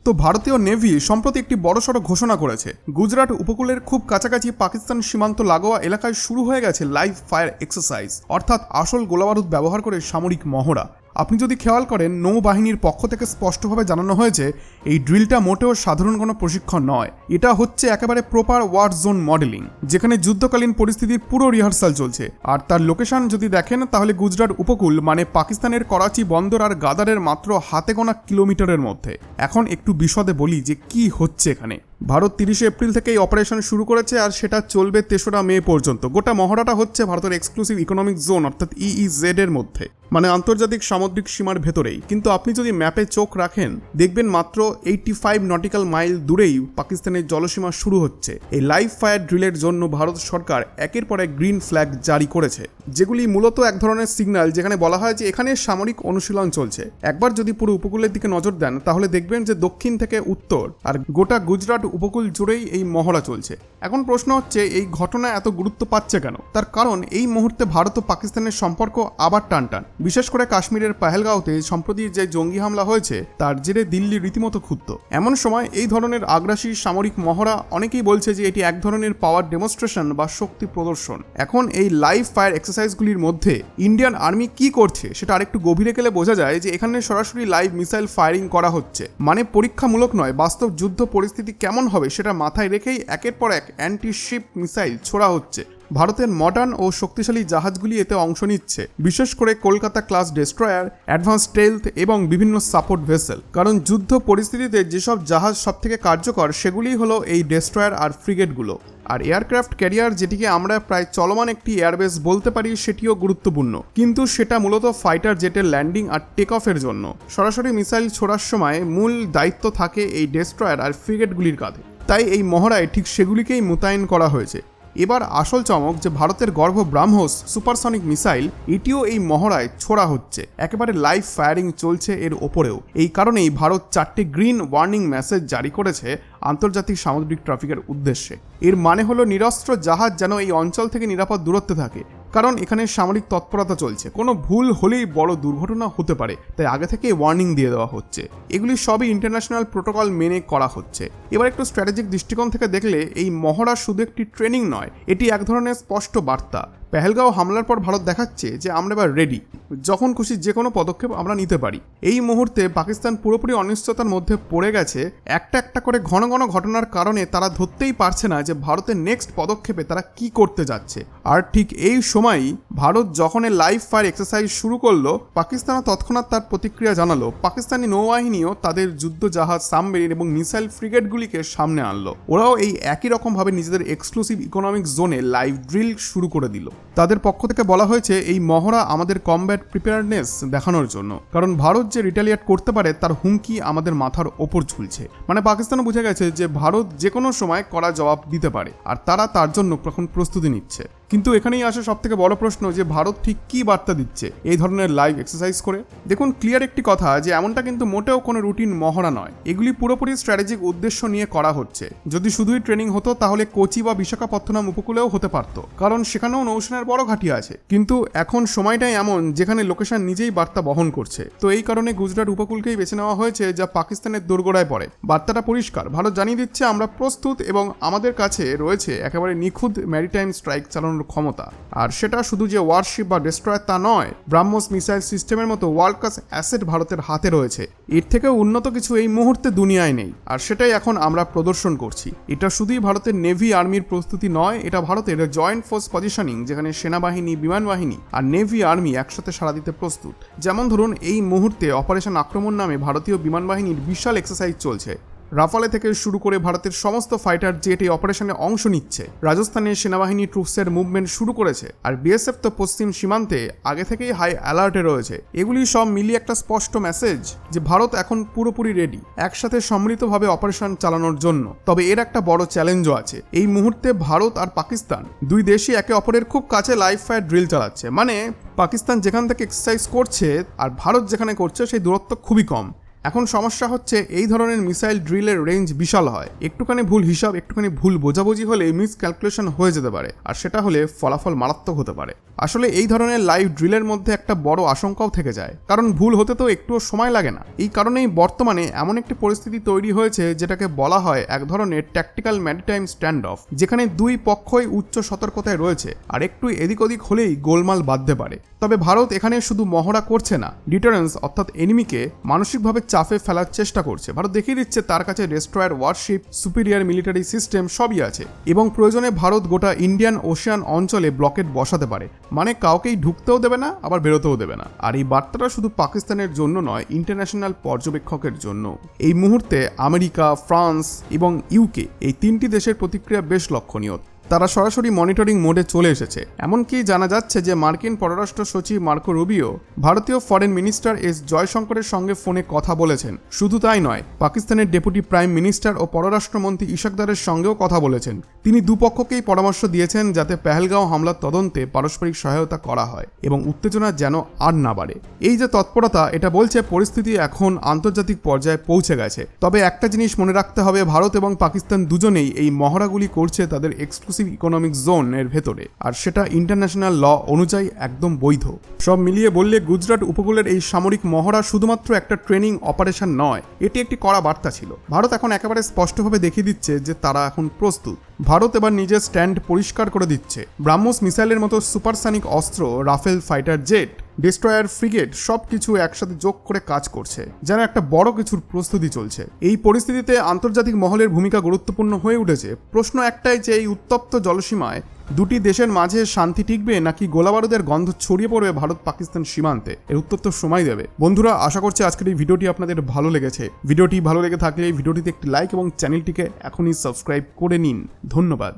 তো ভারতীয় নেভি সম্প্রতি একটি বড়সড় ঘোষণা করেছে। গুজরাট উপকূলের খুব কাছাকাছি পাকিস্তান সীমান্ত লাগোয়া এলাকায় শুরু হয়ে গেছে লাইভ ফায়ার এক্সারসাইজ, অর্থাৎ আসল গোলাবারুদ ব্যবহার করে সামরিক মহড়া। আপনি যদি খেয়াল করেন, নৌবাহিনীর পক্ষ থেকে স্পষ্টভাবে জানানো হয়েছে এই ড্রিলটা মোটেও সাধারণ কোনো প্রশিক্ষণ নয়। এটা হচ্ছে একেবারে প্রপার ওয়ার জোন মডেলিং, যেখানে যুদ্ধকালীন পরিস্থিতির পুরো রিহার্সাল চলছে। আর তার লোকেশন যদি দেখেন, তাহলে গুজরাট উপকূল মানে পাকিস্তানের করাচি বন্দর আর গাদারের মাত্র হাতে গোনা কিলোমিটারের মধ্যে। এখন একটু বিশদে বলি যে কি হচ্ছে এখানে। ভারত 30 এপ্রিল থেকে এই অপারেশন শুরু করেছে আর সেটা চলবে 3রা মে পর্যন্ত। গোটা মহড়াটা হচ্ছে ভারতের এক্সক্লুসিভ ইকোনমিক জোন অর্থাৎ EEZ এর মধ্যে, মানে আন্তর্জাতিক সামুদ্রিক সীমার ভেতরেই। কিন্তু আপনি যদি ম্যাপে চোখ রাখেন, দেখবেন মাত্র 85 নটিক্যাল মাইল দূরেই পাকিস্তানের জলসীমা শুরু হচ্ছে। এই লাইভ ফায়ার ড্রিলের জন্য ভারত সরকার একের পর এক গ্রিন ফ্ল্যাগ জারি করেছে, যেগুলি মূলত এক ধরনের সিগন্যাল, যেখানে বলা হয় যে এখানে সামরিক অনুশীলন চলছে। একবার যদি পুরো উপকূলের দিকে নজর দেন, তাহলে দেখবেন যে দক্ষিণ থেকে উত্তর আর গোটা গুজরাট উপকূল জুড়েই এই মহড়া চলছে। এখন প্রশ্ন হচ্ছে, এই ঘটনা এত গুরুত্ব পাচ্ছে কেন? তার কারণ এই মুহূর্তে ভারত ও পাকিস্তানের সম্পর্ক আবার টানটান। বিশেষ করে কাশ্মীরের পেহেলগাঁওতে সম্প্রতি যে জঙ্গি হামলা হয়েছে, তার জেরে দিল্লি রীতিমতো ক্ষুব্ধ। এমন সময় এই ধরনের আগ্রাসী সামরিক মহড়া, অনেকেই বলছে যে এটি এক ধরনের পাওয়ার ডেমনস্ট্রেশন বা শক্তি প্রদর্শন। এখন এই লাইভ ফায়ার এক্সারসাইজগুলির মধ্যে ইন্ডিয়ান আর্মি কি করছে সেটা আরেকটু গভীরে গেলে বোঝা যায় যে এখানে সরাসরি লাইভ মিসাইল ফায়ারিং করা হচ্ছে। মানে পরীক্ষামূলক নয়, বাস্তব যুদ্ধ পরিস্থিতি কেমন হবে সেটা মাথায় রেখেই একের পর এক অ্যান্টি শিপ মিসাইল ছোড়া হচ্ছে। ভারতের মডার্ন ও শক্তিশালী জাহাজগুলি এতে অংশ নিচ্ছে, বিশেষ করে Kolkata class destroyer, advance stealth এবং বিভিন্ন সাপোর্ট ভেসেল। কারণ যুদ্ধ পরিস্থিতিতে যেসব জাহাজ সবথেকে কার্যকর সেগুলি হলো এই ডেস্ট্রয়ার আর ফ্রিগেটগুলো। আর এয়ারক্রাফট ক্যারিয়ার, যেটিকে আমরা প্রায় চলমান একটি এয়ারবেস বলতে পারি, সেটিও গুরুত্বপূর্ণ। কিন্তু সেটা মূলত ফাইটার জেটের ল্যান্ডিং আর টেক অফের জন্য। সরাসরি মিসাইল ছোড়ার সময় মূল দায়িত্ব থাকে এই ডেস্ট্রয়ার আর ফ্রিগেটগুলির কাঁধে। তাই এই মহড়ায় ঠিক সেগুলিকেই মোতায়েন করা হয়েছে। এবার আসল চমক যে ভারতের গর্ভ ব্রাহ্মস সুপারসনিক মিসাইল, এটিও এই মহড়ায় ছোড়া হচ্ছে। একেবারে লাইভ ফায়ারিং চলছে এর ওপরেও। এই কারণেই ভারত 4টে গ্রিন ওয়ার্নিং মেসেজ জারি করেছে আন্তর্জাতিক সামুদ্রিক ট্রাফিকের উদ্দেশ্যে। এর মানে হলো নিরস্ত্র জাহাজ যেন এই অঞ্চল থেকে নিরাপদ দূরত্বে থাকে, কারণ এখানে সামরিক তৎপরতা চলছে। কোনো ভুল হলেই বড় দুর্ঘটনা হতে পারে, তাই আগে থেকে ওয়ার্নিং দিয়ে দেওয়া হচ্ছে। এগুলি সবই ইন্টারন্যাশনাল প্রোটোকল মেনে করা হচ্ছে। এবার একটু স্ট্র্যাটেজিক দৃষ্টিকোণ থেকে দেখলে এই মহড়া শুধু একটি ট্রেনিং নয়, এটি এক ধরনের স্পষ্ট বার্তা। পেহেলগাঁও হামলার পর ভারত দেখাচ্ছে যে আমরা এবার রেডি, যখন খুশি যে কোনো পদক্ষেপ আমরা নিতে পারি। এই মুহূর্তে পাকিস্তান পুরোপুরি অনিশ্চয়তার মধ্যে পড়ে গেছে। একটা একটা করে ঘন ঘন ঘটনার কারণে তারা ধরতেই পারছে না যে ভারতের নেক্সট পদক্ষেপে তারা কি করতে যাচ্ছে। আর ঠিক এই সময়ই ভারত যখন লাইভ ফায়ার এক্সারসাইজ শুরু করলো, পাকিস্তানও তৎক্ষণাৎ তার প্রতিক্রিয়া জানালো। পাকিস্তানি নৌবাহিনীও তাদের যুদ্ধ জাহাজ, সাবমেরিন এবং মিসাইল ফ্রিগেটগুলিকে সামনে আনলো। ওরাও এই একই রকমভাবে নিজেদের এক্সক্লুসিভ ইকোনমিক জোনে লাইভ ড্রিল শুরু করে দিল। তাদের পক্ষ থেকে বলা হয়েছে এই মহড়া আমাদের কমব্যাট প্রিপেয়ারনেস দেখানোর জন্য, কারণ ভারত যে রিটালিয়েট করতে পারে তার হুমকি আমাদের মাথার ওপর ঝুলছে। মানে পাকিস্তানও বুঝে গেছে যে ভারত যে কোনো সময় কড়া জবাব দিতে পারে, আর তারা তার জন্য এখন প্রস্তুতি নিচ্ছে। কিন্তু এখানেই আসে সব থেকে বড় প্রশ্ন, যে ভারত ঠিক কি বার্তা দিচ্ছে এই ধরনের লাইভ এক্সারসাইজ করে। দেখুন, ক্লিয়ার একটি কথা যে এমনটা কিন্তু মোটেও কোনো রুটিন মহড়া নয়। এগুলি পুরোপুরি স্ট্র্যাটেজিক উদ্দেশ্য নিয়ে করা হচ্ছে। যদি শুধুই ট্রেনিং হতো তাহলে কোচি বা বিশাখাপত্তনম উপকূলেও হতে পারত, কারণ সেখানেও নৌসেনার বড় ঘাঁটি আছে। কিন্তু এখন সময়টাই এমন যেখানে লোকেশন নিজেই বার্তা বহন করছে। তো এই কারণে গুজরাট উপকূলকেই বেছে নেওয়া হয়েছে, যা পাকিস্তানের দোরগোড়ায় পড়ে। বার্তাটা পরিষ্কার, ভারত জানিয়ে দিচ্ছে আমরা প্রস্তুত এবং আমাদের কাছে রয়েছে একেবারে নিখুঁত ম্যারিটাইম স্ট্রাইক চালানোর ক্ষমতা। আর সেটা শুধু যে ওয়ারশিপ বা ডেস্ট্রয়ার তা নয়, ব্রাহ্মস মিসাইল সিস্টেমের মতো ওয়ার্ল্ড ক্লাস অ্যাসেট ভারতের হাতে রয়েছে। এর থেকেও উন্নত কিছু এই মুহূর্তে দুনিয়ায় নেই, আর সেটাই এখন আমরা প্রদর্শন করছি। এটা শুধুই ভারতের নেভি আর্মির প্রস্তুতি নয়, এটা ভারতের জয়েন্ট ফোর্স পজিশনিং, যেখানে সেনাবাহিনী, বিমান বাহিনী আর নেভি আর্মি একসাথে সাড়া দিতে প্রস্তুত। যেমন ধরুন, এই মুহূর্তে অপারেশন আক্রমণ নামে ভারতীয় বিমান বাহিনীর বিশাল এক্সারসাইজ চলছে। রাফালে থেকে শুরু করে ভারতের সমস্ত ফাইটার জেট এই অপারেশনে অংশ নিচ্ছে। রাজস্থানের সেনাবাহিনী ট্রুপসের মুভমেন্ট শুরু করেছে, আর বিএসএফ তো পশ্চিম সীমান্তে আগে থেকেই হাই অ্যালার্টে রয়েছে। এগুলি সব মিলিয়ে একটা স্পষ্ট মেসেজ যে ভারত এখন পুরোপুরি রেডি একসাথে সম্মিলিতভাবে অপারেশন চালানোর জন্য। তবে এর একটা বড় চ্যালেঞ্জও আছে। এই মুহূর্তে ভারত আর পাকিস্তান দুই দেশই একে অপরের খুব কাছে লাইভ ফায়ার ড্রিল চালাচ্ছে। মানে পাকিস্তান যেখান থেকে এক্সারসাইজ করছে আর ভারত যেখানে করছে সেই দূরত্ব খুবই কম। এখন সমস্যা হচ্ছে এই ধরনের মিসাইল ড্রিলের রেঞ্জ বিশাল হয়, একটুখানি ভুল হিসাব, একটুখানি ভুল বোঝাবুঝি হলে মিস ক্যালকুলেশন হয়ে যেতে পারে, আর সেটা হলে ফলাফল মারাত্মক হতে পারে। আসলে এই ধরনের লাইভ ড্রিলের মধ্যে একটা বড় আশঙ্কাও থেকে যায়, কারণ ভুল হতে তো একটুও সময় লাগে না। এই কারণেই বর্তমানে এমন একটি পরিস্থিতি তৈরি হয়েছে যেটাকে বলা হয় এক ধরনের ট্যাকটিক্যাল ম্যারিটাইম স্ট্যান্ড অফ, যেখানে দুই পক্ষই উচ্চ সতর্কতায় রয়েছে, আর একটু এদিক ওদিক হলেই গোলমাল বাঁধতে পারে। তবে ভারত এখানে শুধু মহড়া করছে না, ডিটারেন্স অর্থাৎ এনিমিকে মানসিকভাবে চাপে ফেলার চেষ্টা করছে। ভারত দেখিয়ে দিচ্ছে তার কাছে destroyer, warship, superior military system সবই আছে, এবং প্রয়োজনে ভারত গোটা ইন্ডিয়ান ওশিয়ান অঞ্চলে ব্লকেট বসাতে পারে, মানে কাউকেই ঢুকতেও দেবে না, আবার বেরোতেও দেবে না। আর এই বার্তাটা শুধু পাকিস্তানের জন্য নয়, ইন্টারন্যাশনাল পর্যবেক্ষকের জন্য। এই মুহূর্তে আমেরিকা, ফ্রান্স এবং ইউকে এই তিনটি দেশের প্রতিক্রিয়া বেশ লক্ষণীয়। তারা সরাসরি মনিটরিং মোডে চলে এসেছে। এমনকি জানা যাচ্ছে যে মার্কিন পররাষ্ট্র সচিব মার্কো রুবিও ভারতীয় ফরেন মিনিস্টার এস জয়শঙ্করের সঙ্গে ফোনে কথা বলেছেন। শুধু তাই নয়, পাকিস্তানের ডেপুটি প্রাইম মিনিস্টার ও পররাষ্ট্রমন্ত্রী ইশাকদারের সঙ্গেও কথা বলেছেন। তিনি দুপক্ষকেই পরামর্শ দিয়েছেন যাতে পেহেলগাঁও হামলার তদন্তে পারস্পরিক সহায়তা করা হয় এবং উত্তেজনা যেন আর না বাড়ে। এই যে তৎপরতা, এটা বলছে পরিস্থিতি এখন আন্তর্জাতিক পর্যায়ে পৌঁছে গেছে। তবে একটা জিনিস মনে রাখতে হবে, ভারত এবং পাকিস্তান দুজনেই এই মহড়াগুলি করছে তাদের এক্সক্লুসিভ ইকোনমিক জোন এর ভেতরে, আর সেটা ইন্টারন্যাশনাল ল অনুযায়ী একদম বৈধ। সব মিলিয়ে বললে গুজরাট উপকূলের এই সামরিক মহড়া শুধুমাত্র একটা ট্রেনিং অপারেশন নয়, এটি একটি কড়া বার্তা ছিল। ভারত এখন একেবারে স্পষ্টভাবে দেখিয়ে দিচ্ছে যে তারা এখন প্রস্তুত। ভারত এবার নিজের স্ট্যান্ড পরিষ্কার করে দিচ্ছে। ব্রাহ্মোস মিসাইলের মতো সুপারসনিক অস্ত্র, Rafale fighter jet, destroyer, frigate সবকিছু একসাথে যোগ করে কাজ করছে, যেন একটা বড় কিছুর প্রস্তুতি চলছে। এই পরিস্থিতিতে আন্তর্জাতিক মহলের ভূমিকা গুরুত্বপূর্ণ হয়ে উঠেছে। প্রশ্ন একটাই যে এই উত্তপ্ত জলসীমায় দুটি দেশের মাঝে শান্তি টিকবে নাকি গোলাবারুদের গন্ধ ছড়িয়ে পড়বে ভারত পাকিস্তান সীমান্তে? এর উত্তর তো সময় দেবে। বন্ধুরা, আশা করছি আজকের এই ভিডিওটি আপনাদের ভালো লেগেছে। ভিডিওটি ভালো লেগে থাকলে ভিডিওটিতে একটি লাইক এবং চ্যানেলটিকে এখনই সাবস্ক্রাইব করে নিন। ধন্যবাদ।